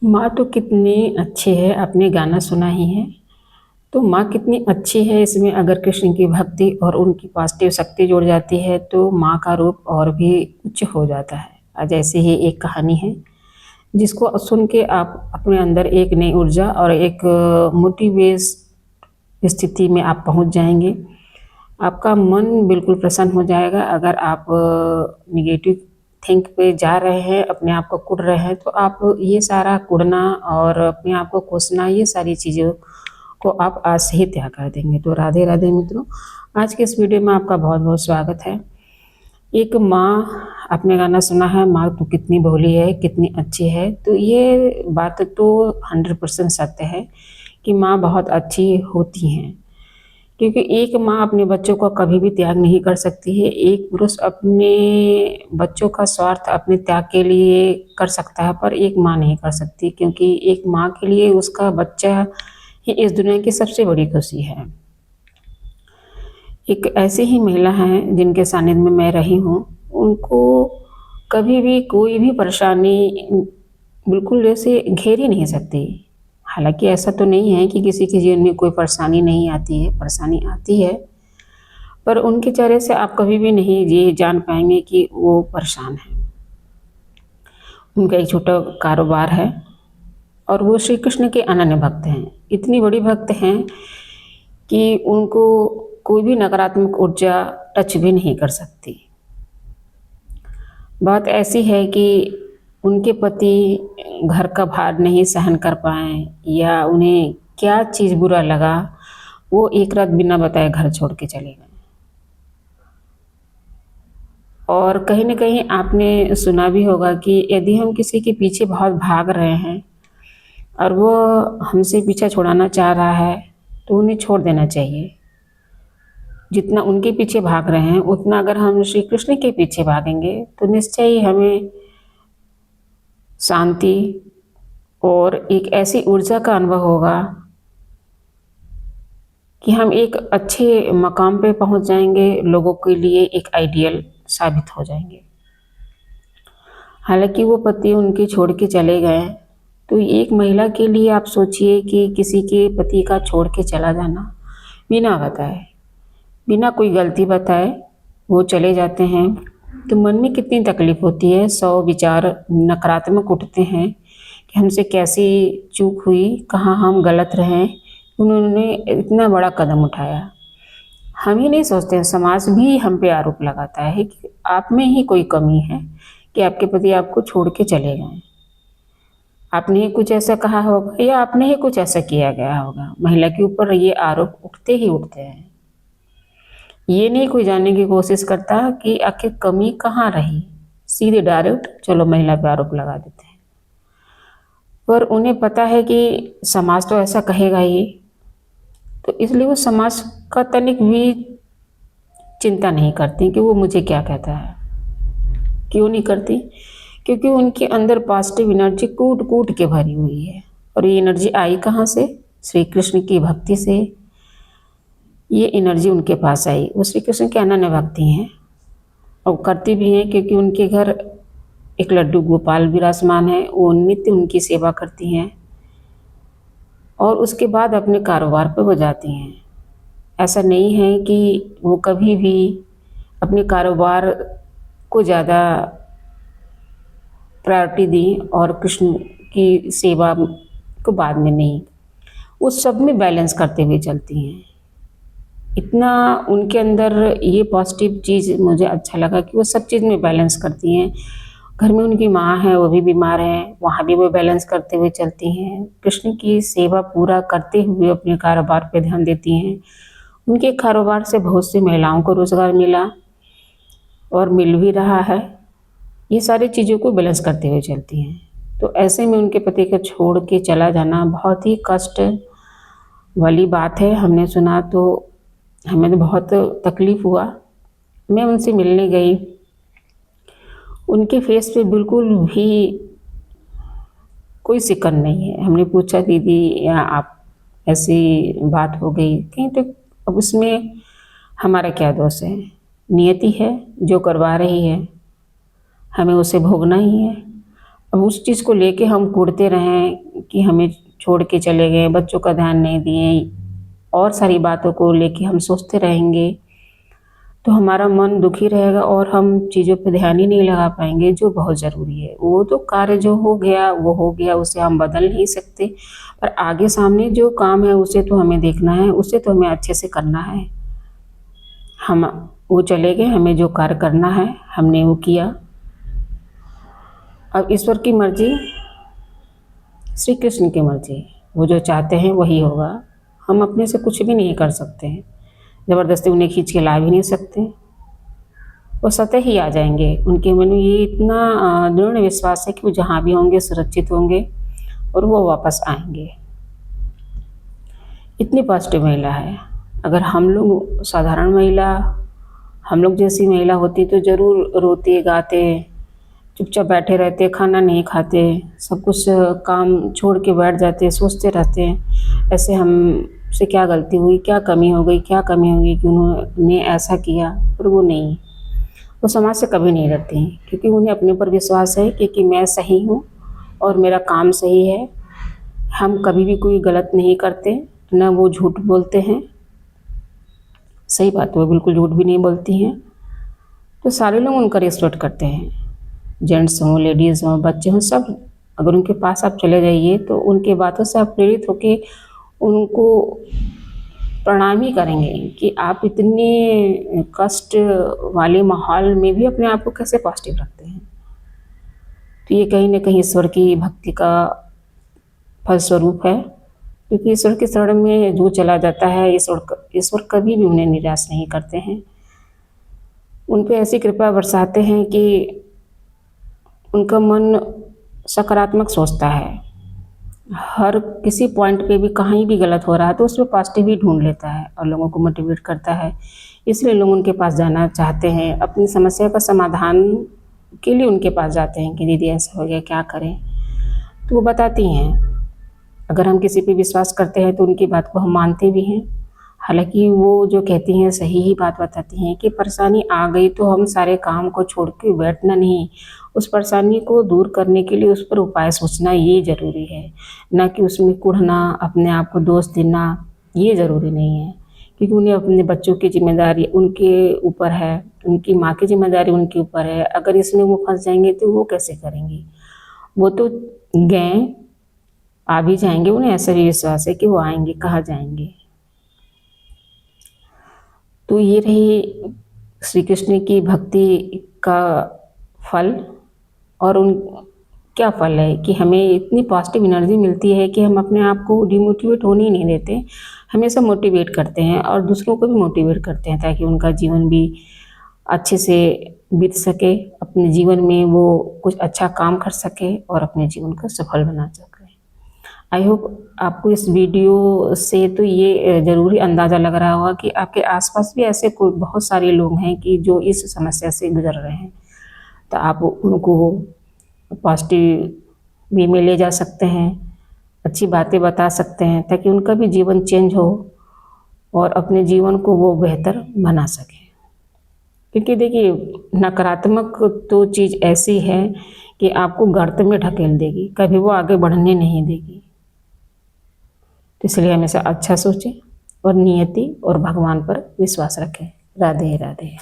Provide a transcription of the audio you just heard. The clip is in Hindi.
माँ तो कितनी अच्छी है, आपने गाना सुना ही है। तो माँ कितनी अच्छी है, इसमें अगर कृष्ण की भक्ति और उनकी पॉजिटिव शक्ति जुड़ जाती है तो माँ का रूप और भी उच्च हो जाता है। आज ऐसी ही एक कहानी है जिसको सुन के आप अपने अंदर एक नई ऊर्जा और एक मोटिवेश स्थिति में आप पहुँच जाएंगे। आपका मन बिल्कुल प्रसन्न हो जाएगा। अगर आप निगेटिव थिंक पे जा रहे हैं, अपने आप को कुढ़ रहे हैं, तो आप ये सारा कुढ़ना और अपने आप को कोसना, ये सारी चीज़ों को आप आज से ही त्याग कर देंगे। तो राधे राधे मित्रों, आज के इस वीडियो में आपका बहुत बहुत स्वागत है। एक माँ, आपने गाना सुना है, माँ तो कितनी भोली है, कितनी अच्छी है। तो ये बात तो 100% सत्य है कि माँ बहुत अच्छी होती हैं, क्योंकि एक माँ अपने बच्चों को कभी भी त्याग नहीं कर सकती है। एक पुरुष अपने बच्चों का स्वार्थ अपने त्याग के लिए कर सकता है, पर एक माँ नहीं कर सकती, क्योंकि एक माँ के लिए उसका बच्चा ही इस दुनिया की सबसे बड़ी खुशी है। एक ऐसी ही महिला हैं जिनके सानिध्य में मैं रही हूँ, उनको कभी भी कोई भी परेशानी बिल्कुल जैसे घेर ही नहीं सकती। हालांकि ऐसा तो नहीं है कि किसी के जीवन में कोई परेशानी नहीं आती है, परेशानी आती है, पर उनके चेहरे से आप कभी भी नहीं ये जान पाएंगे कि वो परेशान है। उनका एक छोटा कारोबार है और वो श्री कृष्ण के अनन्य भक्त हैं। इतनी बड़ी भक्त हैं कि उनको कोई भी नकारात्मक ऊर्जा टच भी नहीं कर सकती। बात ऐसी है कि उनके पति घर का भार नहीं सहन कर पाए या उन्हें क्या चीज़ बुरा लगा, वो एक रात बिना बताए घर छोड़ के चले गए। और कहीं न कहीं आपने सुना भी होगा कि यदि हम किसी के पीछे बहुत भाग रहे हैं और वो हमसे पीछा छुड़ाना चाह रहा है, तो उन्हें छोड़ देना चाहिए। जितना उनके पीछे भाग रहे हैं, उतना अगर हम श्री कृष्ण के पीछे भागेंगे तो निश्चय ही हमें शांति और एक ऐसी ऊर्जा का अनुभव होगा कि हम एक अच्छे मकाम पे पहुंच जाएंगे, लोगों के लिए एक आइडियल साबित हो जाएंगे। हालांकि वो पति उनके छोड़ के चले गए, तो एक महिला के लिए आप सोचिए कि किसी के पति का छोड़ के चला जाना बिना बताए, बिना कोई गलती बताए वो चले जाते हैं, तो मन में कितनी तकलीफ होती है। 100 विचार नकारात्मक उठते हैं कि हमसे कैसी चूक हुई, कहाँ हम गलत रहे, उन्होंने इतना बड़ा कदम उठाया। हम ही नहीं सोचते, समाज भी हम पे आरोप लगाता है कि आप में ही कोई कमी है कि आपके पति आपको छोड़ के चले गए। आपने ही कुछ ऐसा कहा होगा या आपने ही कुछ ऐसा किया गया होगा। महिला के ऊपर ये आरोप उठते ही उठते हैं। ये नहीं कोई जानने की कोशिश करता कि आखिर कमी कहाँ रही, सीधे डायरेक्ट चलो महिला पे आरोप लगा देते हैं। पर उन्हें पता है कि समाज तो ऐसा कहेगा ही, तो इसलिए वो समाज का तनिक भी चिंता नहीं करती कि वो मुझे क्या कहता है। क्यों नहीं करती? क्योंकि उनके अंदर पॉजिटिव एनर्जी कूट कूट के भरी हुई है। और ये एनर्जी आई कहाँ से? श्री कृष्ण की भक्ति से ये एनर्जी उनके पास आई। वो श्री कृष्ण के अनन्य भक्ति हैं और करती भी हैं, क्योंकि उनके घर एक लड्डू गोपाल विराजमान है, वो नित्य उनकी सेवा करती हैं और उसके बाद अपने कारोबार पे हो जाती हैं। ऐसा नहीं है कि वो कभी भी अपने कारोबार को ज़्यादा प्रायोरिटी दी और कृष्ण की सेवा को बाद में नहीं, वो सब में बैलेंस करते हुए चलती हैं। इतना उनके अंदर ये पॉजिटिव चीज़ मुझे अच्छा लगा कि वो सब चीज़ में बैलेंस करती हैं। घर में उनकी माँ है, वो भी बीमार है, वहाँ भी वो बैलेंस करते हुए चलती हैं। कृष्ण की सेवा पूरा करते हुए अपने कारोबार पे ध्यान देती हैं। उनके कारोबार से बहुत सी महिलाओं को रोज़गार मिला और मिल भी रहा है। ये सारी चीज़ों को बैलेंस करते हुए चलती हैं। तो ऐसे में उनके पति को छोड़ के चला जाना बहुत ही कष्ट वाली बात है। हमने सुना तो हमें तो बहुत तकलीफ़ हुआ। मैं उनसे मिलने गई, उनके फेस पे बिल्कुल भी कोई सिकन नहीं है। हमने पूछा, दीदी या आप ऐसी बात हो गई कहीं, तो अब उसमें हमारा क्या दोष है? नियति है जो करवा रही है, हमें उसे भोगना ही है। अब उस चीज़ को लेके हम कूदते रहें कि हमें छोड़ के चले गए, बच्चों का ध्यान नहीं दिए, और सारी बातों को लेके हम सोचते रहेंगे, तो हमारा मन दुखी रहेगा और हम चीज़ों पे ध्यान ही नहीं लगा पाएंगे जो बहुत ज़रूरी है। वो तो कार्य जो हो गया वो हो गया, उसे हम बदल नहीं सकते, पर आगे सामने जो काम है उसे तो हमें देखना है, उसे तो हमें अच्छे से करना है। हम वो चले गए, हमें जो कार्य करना है हमने वो किया। अब ईश्वर की मर्जी, श्री कृष्ण की मर्जी, वो जो चाहते हैं वही होगा। हम अपने से कुछ भी नहीं कर सकते हैं, ज़बरदस्ती उन्हें खींच के ला भी नहीं सकते। वो स्वतः ही आ जाएंगे। उनके मन में ये इतना दृढ़ विश्वास है कि वो जहाँ भी होंगे सुरक्षित होंगे और वो वापस आएंगे। इतनी पॉजिटिव महिला है। अगर हम लोग साधारण महिला, हम लोग जैसी महिला होती तो ज़रूर रोते गाते, चुपचाप बैठे रहते, खाना नहीं खाते, सब कुछ काम छोड़ के बैठ जाते, सोचते रहते हैं ऐसे हमसे क्या गलती हुई, क्या कमी हो गई, क्या कमी हो गई कि उन्होंने ऐसा किया। पर वो नहीं, वो समाज से कभी नहीं डरती हैं, क्योंकि उन्हें अपने ऊपर विश्वास है कि मैं सही हूँ और मेरा काम सही है। हम कभी भी कोई गलत नहीं करते, ना वो झूठ बोलते हैं। सही बात, वो बिल्कुल झूठ भी नहीं बोलती हैं। तो सारे लोग उनका रिस्पेक्ट करते हैं, जेंट्स हों, लेडीज़ हों, बच्चे हों, सब। अगर उनके पास आप चले जाइए तो उनके बातों से आप प्रेरित होके उनको प्रणाम ही करेंगे कि आप इतने कष्ट वाले माहौल में भी अपने आप को कैसे पॉजिटिव रखते हैं। तो ये कहीं ना कहीं ईश्वर की भक्ति का फलस्वरूप है, क्योंकि ईश्वर की शरण में जो चला जाता है, ईश्वर कभी भी उन्हें निराश नहीं करते हैं। उन पे ऐसी कृपा बरसाते हैं कि उनका मन सकारात्मक सोचता है। हर किसी पॉइंट पे भी कहीं भी गलत हो रहा है तो उसमें पॉजिटिव ही ढूंढ लेता है और लोगों को मोटिवेट करता है। इसलिए लोग उनके पास जाना चाहते हैं, अपनी समस्या का समाधान के लिए उनके पास जाते हैं कि दीदी ऐसा हो गया, क्या करें। तो वो बताती हैं। अगर हम किसी पे विश्वास करते हैं तो उनकी बात को हम मानते भी हैं। हालांकि वो जो कहती हैं सही ही बात बताती हैं कि परेशानी आ गई तो हम सारे काम को छोड़ के बैठना नहीं, उस परेशानी को दूर करने के लिए उस पर उपाय सोचना ये ज़रूरी है, ना कि उसमें कुढ़ना, अपने आप को दोष देना ये ज़रूरी नहीं है। क्योंकि उन्हें अपने बच्चों की जिम्मेदारी उनके ऊपर है, उनकी माँ की जिम्मेदारी उनके ऊपर है। अगर इसमें वो फंस जाएंगे तो वो कैसे करेंगी। वो तो गए, आ भी जाएंगे, उन्हें ऐसा भी विश्वास है कि वो आएंगे, कहाँ जाएंगे। तो ये रही श्री कृष्ण की भक्ति का फल। और उन क्या फल है कि हमें इतनी पॉजिटिव एनर्जी मिलती है कि हम अपने आप को डिमोटिवेट होने ही नहीं देते, हमेशा मोटिवेट करते हैं और दूसरों को भी मोटिवेट करते हैं ताकि उनका जीवन भी अच्छे से बीत सके, अपने जीवन में वो कुछ अच्छा काम कर सके और अपने जीवन को सफल बना सके। आई होप आपको इस वीडियो से तो ये ज़रूरी अंदाज़ा लग रहा होगा कि आपके आसपास भी ऐसे कोई बहुत सारे लोग हैं कि जो इस समस्या से गुजर रहे हैं। तो आप उनको पॉजिटिव वे में ले जा सकते हैं, अच्छी बातें बता सकते हैं ताकि उनका भी जीवन चेंज हो और अपने जीवन को वो बेहतर बना सके। क्योंकि देखिए, नकारात्मक तो चीज़ ऐसी है कि आपको गर्त में ढकेल देगी, कभी वो आगे बढ़ने नहीं देगी। तो इसलिए हमेशा अच्छा सोचें और नियति और भगवान पर विश्वास रखें। राधे राधे।